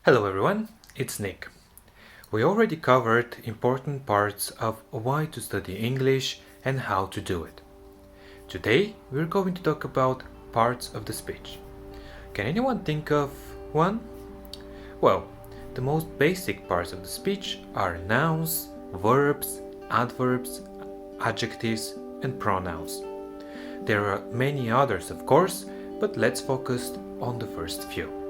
Hello everyone, it's Nick. We already covered important parts of why to study English and how to do it. Today we're going to talk about parts of the speech. Can anyone think of one? Well, the most basic parts of the speech are nouns, verbs, adverbs, adjectives, and pronouns. There are many others, of course, but let's focus on the first few.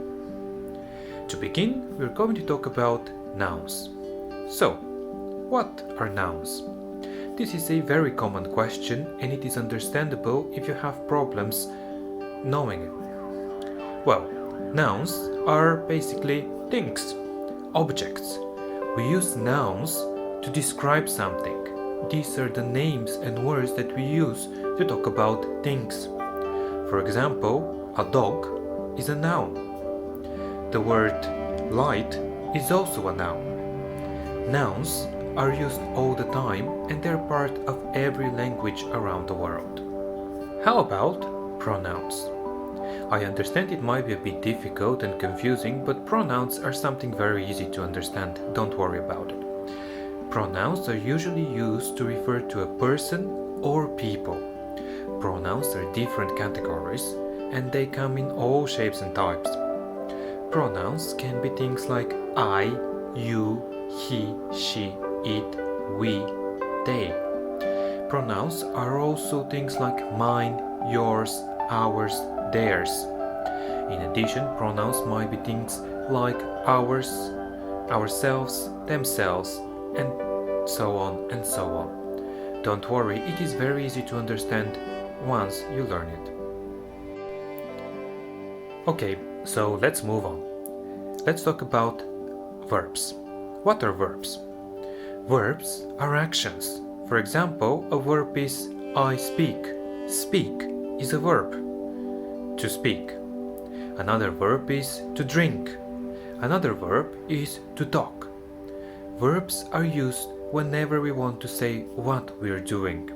To begin, we're going to talk about nouns. So, what are nouns? This is a very common question and it is understandable if you have problems knowing it. Well, nouns are basically things, objects. We use nouns to describe something. These are the names and words that we use to talk about things. For example, a dog is a noun. The word light is also a noun. Nouns are used all the time and they're part of every language around the world. How about pronouns? I understand it might be a bit difficult and confusing, but pronouns are something very easy to understand, don't worry about it. Pronouns are usually used to refer to a person or people. Pronouns are different categories and they come in all shapes and types. Pronouns can be things like I, you, he, she, it, we, they. Pronouns are also things like mine, yours, ours, theirs. In addition, pronouns might be things like ours, ourselves, themselves, and so on and so on. Don't worry, it is very easy to understand once you learn it. Okay, so let's move on. Let's talk about verbs. What are verbs? Verbs are actions. For example, a verb is I speak. Speak is a verb. To speak. Another verb is to drink. Another verb is to talk. Verbs are used whenever we want to say what we're doing.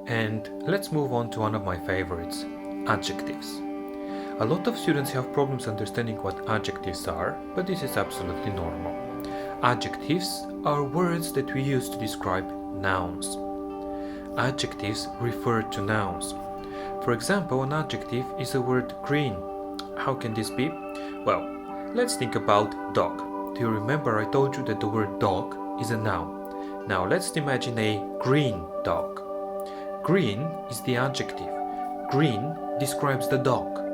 And let's move on to one of my favorites, adjectives. A lot of students have problems understanding what adjectives are, but this is absolutely normal. Adjectives are words that we use to describe nouns. Adjectives refer to nouns. For example, an adjective is the word green. How can this be? Well, let's think about dog. Do you remember I told you that the word dog is a noun? Now let's imagine a green dog. Green is the adjective. Green describes the dog.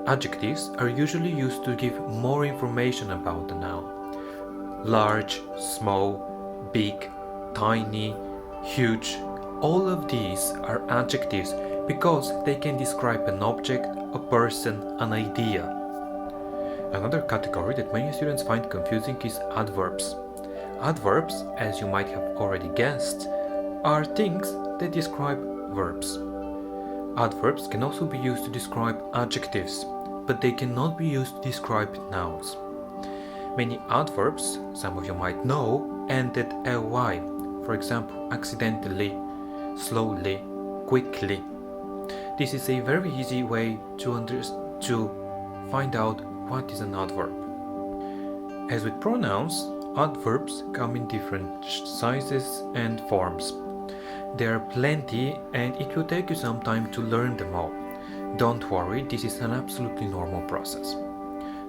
Adjectives are usually used to give more information about the noun. Large, small, big, tiny, huge, all of these are adjectives because they can describe an object, a person, an idea. Another category that many students find confusing is adverbs. Adverbs, as you might have already guessed, are things that describe verbs. Adverbs can also be used to describe adjectives, but they cannot be used to describe nouns. Many adverbs, some of you might know, end at ly. For example, accidentally, slowly, quickly. This is a very easy way to find out what is an adverb. As with pronouns, adverbs come in different sizes and forms. There are plenty and it will take you some time to learn them all. Don't worry, this is an absolutely normal process.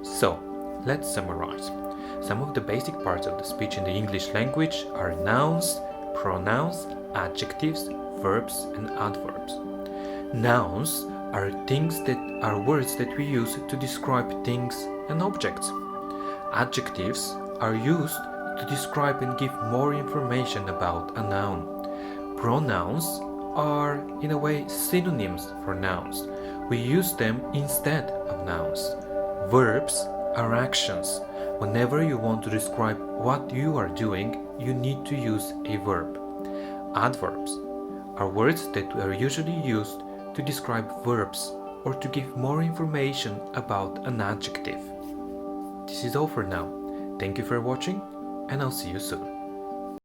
So, let's summarize. Some of the basic parts of the speech in the English language are nouns, pronouns, adjectives, verbs, and adverbs. Nouns are things that are words that we use to describe things and objects. Adjectives are used to describe and give more information about a noun. Pronouns are, in a way, synonyms for nouns. We use them instead of nouns. Verbs are actions. Whenever you want to describe what you are doing, you need to use a verb. Adverbs are words that are usually used to describe verbs or to give more information about an adjective. This is all for now. Thank you for watching, and I'll see you soon.